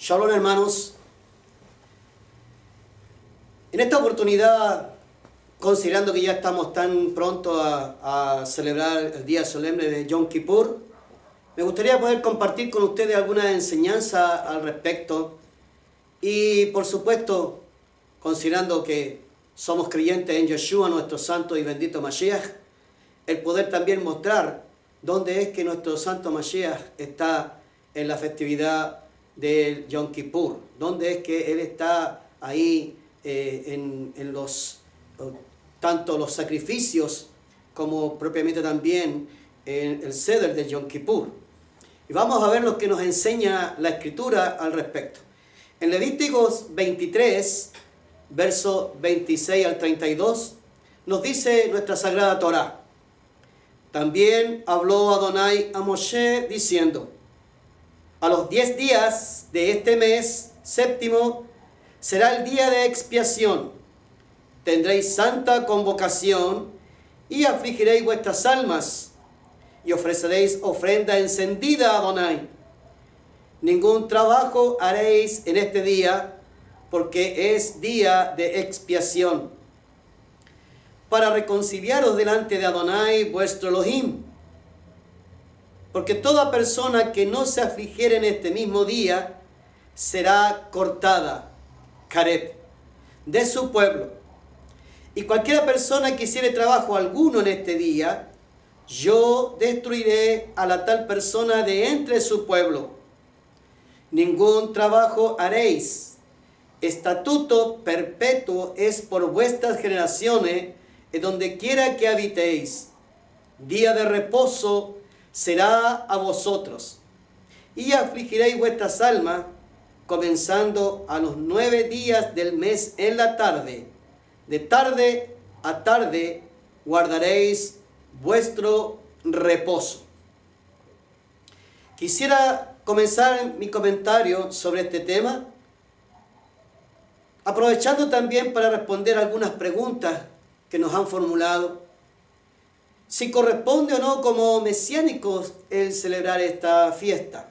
Shalom, hermanos. En esta oportunidad, considerando que ya estamos tan pronto a celebrar el día solemne de Yom Kippur, me gustaría poder compartir con ustedes alguna enseñanza al respecto y, por supuesto, considerando que somos creyentes en Yeshua, nuestro santo y bendito Mashiach, el poder también mostrar dónde es que nuestro santo Mashiach está en la festividad del Yom Kippur, dónde es que Él está ahí en tanto los sacrificios como propiamente también en el Seder del Yom Kippur. Y vamos a ver lo que nos enseña la Escritura al respecto. En Levíticos 23, verso 26 al 32, nos dice nuestra Sagrada Torá: también habló Adonai a Moshe diciendo: a los 10 días de este mes séptimo será el día de expiación. Tendréis santa convocación y afligiréis vuestras almas y ofreceréis ofrenda encendida a Adonai. Ningún trabajo haréis en este día, porque es día de expiación, para reconciliaros delante de Adonai vuestro Elohim. Porque toda persona que no se afligiere en este mismo día será cortada, karet, de su pueblo. Y cualquiera persona que hiciere trabajo alguno en este día, yo destruiré a la tal persona de entre su pueblo. Ningún trabajo haréis. Estatuto perpetuo es por vuestras generaciones, en donde quiera que habitéis. Día de reposo será a vosotros, y afligiréis vuestras almas, comenzando a los 9 días del mes en la tarde. De tarde a tarde guardaréis vuestro reposo. Quisiera comenzar mi comentario sobre este tema, aprovechando también para responder algunas preguntas que nos han formulado. Si corresponde o no como mesiánicos el celebrar esta fiesta.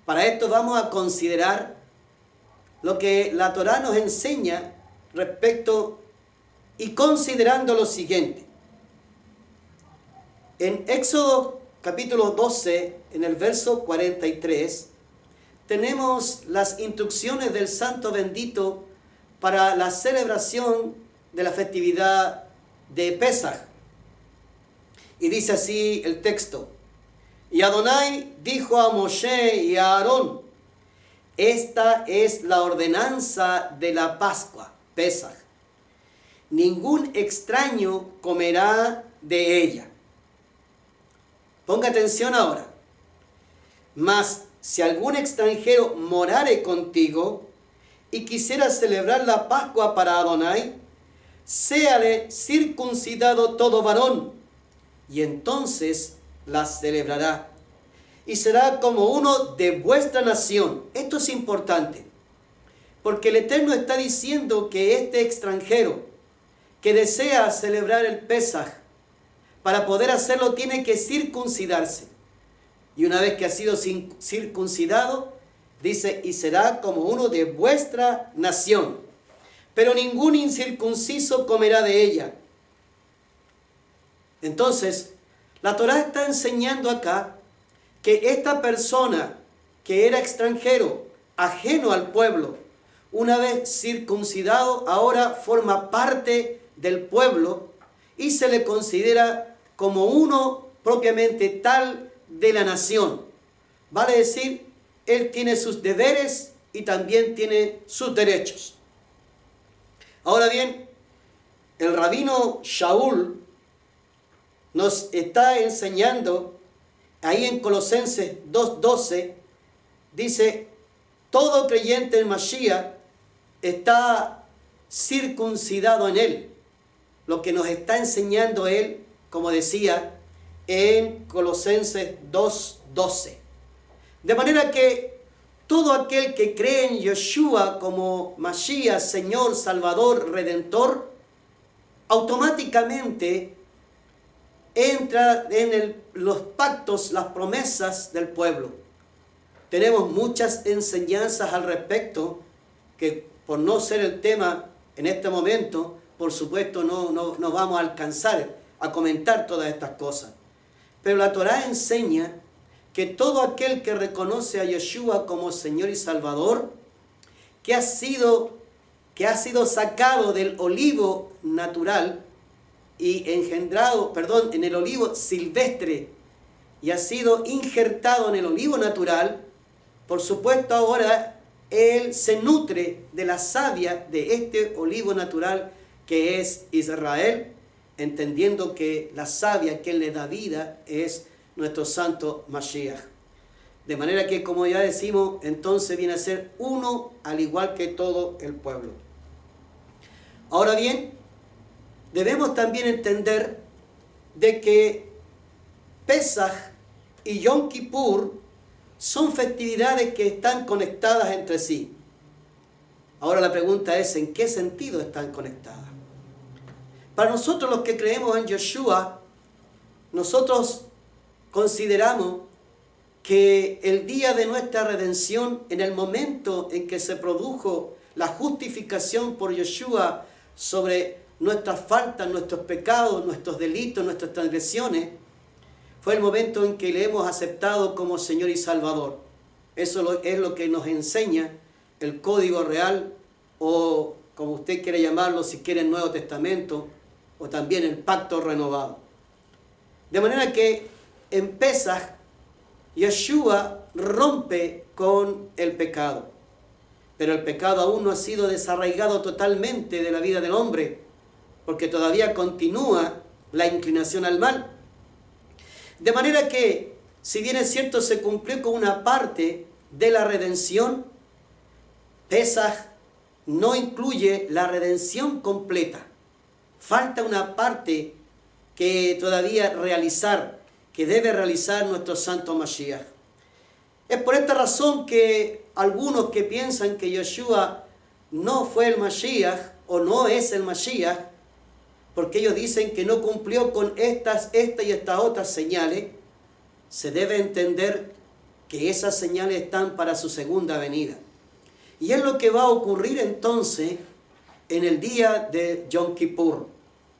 Para esto vamos a considerar lo que la Torá nos enseña respecto y considerando lo siguiente. En Éxodo capítulo 12, en el verso 43, tenemos las instrucciones del Santo Bendito para la celebración de la festividad de Pesaj. Y dice así el texto: y Adonai dijo a Moshe y a Aarón: esta es la ordenanza de la Pascua, Pesaj. Ningún extraño comerá de ella. Ponga atención ahora. Mas si algún extranjero morare contigo y quisiera celebrar la Pascua para Adonai, séale circuncidado todo varón, y entonces la celebrará, y será como uno de vuestra nación. Esto es importante, porque el Eterno está diciendo que este extranjero que desea celebrar el Pesaj, para poder hacerlo tiene que circuncidarse. Y una vez que ha sido circuncidado, dice: y será como uno de vuestra nación. Pero ningún incircunciso comerá de ella. Entonces, la Torá está enseñando acá que esta persona que era extranjero, ajeno al pueblo, una vez circuncidado, ahora forma parte del pueblo y se le considera como uno propiamente tal de la nación. Vale decir, él tiene sus deberes y también tiene sus derechos. Ahora bien, el rabino Shaul nos está enseñando ahí en Colosenses 2:12, dice: todo creyente en Mashiach está circuncidado en él. Lo que nos está enseñando él, como decía, en Colosenses 2:12. De manera que todo aquel que cree en Yeshua como Mashiach, Señor, Salvador, Redentor, automáticamente entra en los pactos, las promesas del pueblo. tenemos muchas enseñanzas al respecto, que por no ser el tema en este momento, por supuesto no vamos a alcanzar a comentar todas estas cosas. Pero la Torá enseña que todo aquel que reconoce a Yeshua como Señor y Salvador, que ha sido sacado del olivo natural y engendrado, en el olivo silvestre, y ha sido injertado en el olivo natural, por supuesto ahora él se nutre de la savia de este olivo natural que es Israel, entendiendo que la savia que le da vida es nuestro santo Mashiach. De manera que, como ya decimos, entonces viene a ser uno al igual que todo el pueblo. Ahora bien, debemos también entender de que Pesaj y Yom Kippur son festividades que están conectadas entre sí. Ahora la pregunta es, ¿en qué sentido están conectadas? Para nosotros los que creemos en Yeshua, nosotros consideramos que el día de nuestra redención, en el momento en que se produjo la justificación por Yeshua sobre nuestras faltas, nuestros pecados, nuestros delitos, nuestras transgresiones, fue el momento en que le hemos aceptado como Señor y Salvador. Eso es lo que nos enseña el Código Real, o como usted quiere llamarlo, si quiere el Nuevo Testamento, o también el Pacto Renovado. De manera que en Pesaj, Yeshua rompe con el pecado. Pero el pecado aún no ha sido desarraigado totalmente de la vida del hombre, porque todavía continúa la inclinación al mal. De manera que, si bien es cierto, se cumplió con una parte de la redención, Pesaj no incluye la redención completa. Falta una parte que todavía que debe realizar nuestro santo Mashiach. Es por esta razón que algunos que piensan que Yeshua no fue el Mashiach o no es el Mashiach, porque ellos dicen que no cumplió con esta y estas otras señales, se debe entender que esas señales están para su segunda venida. Y es lo que va a ocurrir entonces en el día de Yom Kippur,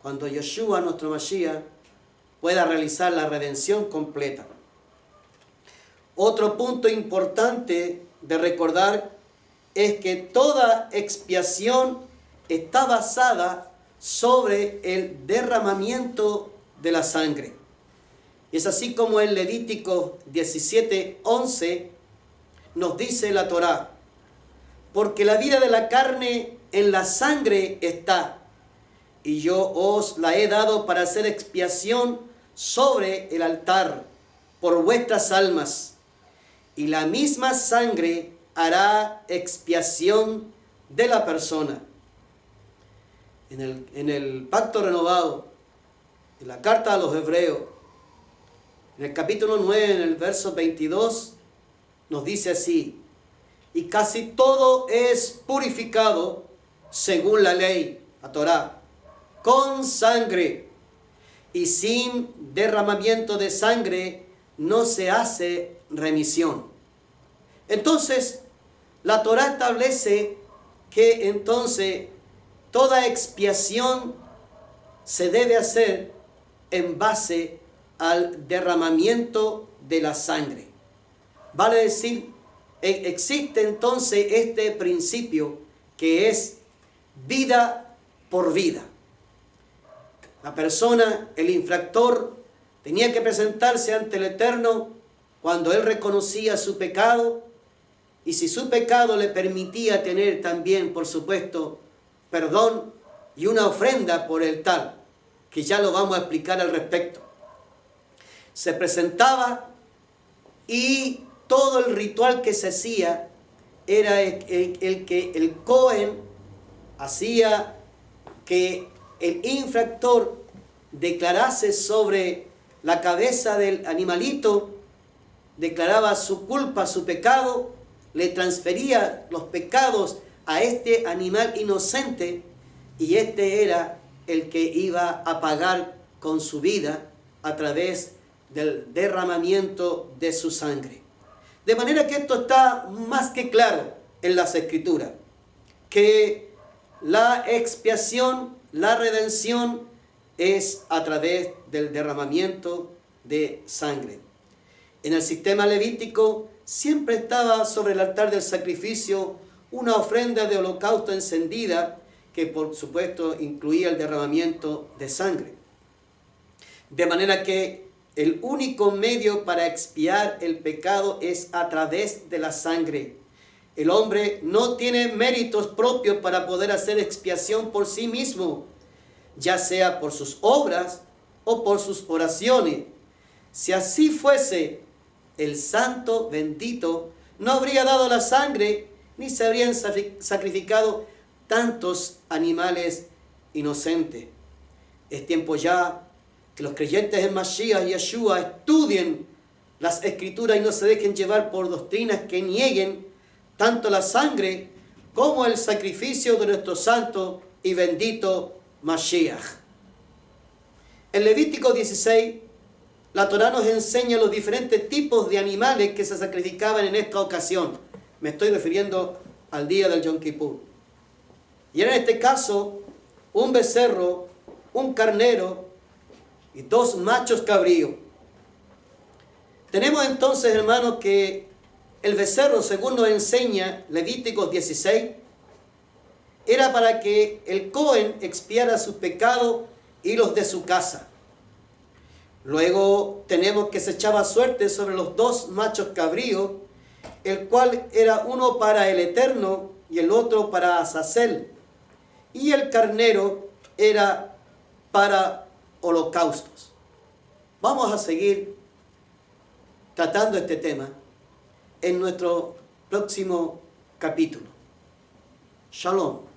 cuando Yeshua, nuestro Mashiach, pueda realizar la redención completa. Otro punto importante de recordar es que toda expiación está basada sobre el derramamiento de la sangre. Es así como en Levítico 17:11 nos dice la Torá: porque la vida de la carne en la sangre está, y yo os la he dado para hacer expiación sobre el altar por vuestras almas, y la misma sangre hará expiación de la persona. En el Pacto Renovado, en la carta a los Hebreos, en el capítulo 9, en el verso 22, nos dice así: y casi todo es purificado según la ley, la Torá, con sangre, y sin derramamiento de sangre no se hace remisión. Entonces, la Torá establece que entonces toda expiación se debe hacer en base al derramamiento de la sangre. Vale decir, existe entonces este principio que es vida por vida. La persona, el infractor, tenía que presentarse ante el Eterno cuando él reconocía su pecado, y si su pecado le permitía tener también, por supuesto, perdón y una ofrenda por el tal, que ya lo vamos a explicar al respecto. Se presentaba y todo el ritual que se hacía era el que el Cohen hacía que el infractor declarase sobre la cabeza del animalito, declaraba su culpa, su pecado, le transfería los pecados a este animal inocente, y este era el que iba a pagar con su vida a través del derramamiento de su sangre. De manera que esto está más que claro en las Escrituras, que la expiación, la redención es a través del derramamiento de sangre. En el sistema levítico siempre estaba sobre el altar del sacrificio una ofrenda de holocausto encendida que por supuesto incluía el derramamiento de sangre. De manera que el único medio para expiar el pecado es a través de la sangre. El hombre no tiene méritos propios para poder hacer expiación por sí mismo, ya sea por sus obras o por sus oraciones. Si así fuese, el santo bendito no habría dado la sangre, ni se habrían sacrificado tantos animales inocentes. Es tiempo ya que los creyentes en Mashiach y Yeshua estudien las Escrituras y no se dejen llevar por doctrinas que nieguen tanto la sangre como el sacrificio de nuestro santo y bendito Mashiach. En Levítico 16, la Torá nos enseña los diferentes tipos de animales que se sacrificaban en esta ocasión. Me estoy refiriendo al día del Yom Kippur. Y era en este caso un becerro, un carnero y 2 machos cabríos. Tenemos entonces, hermanos, que el becerro, según nos enseña Levíticos 16, era para que el Cohen expiara sus pecados y los de su casa. Luego tenemos que se echaba suerte sobre los 2 machos cabríos, el cual era uno para el Eterno y el otro para Azazel. Y el carnero era para holocaustos. Vamos a seguir tratando este tema en nuestro próximo capítulo. Shalom.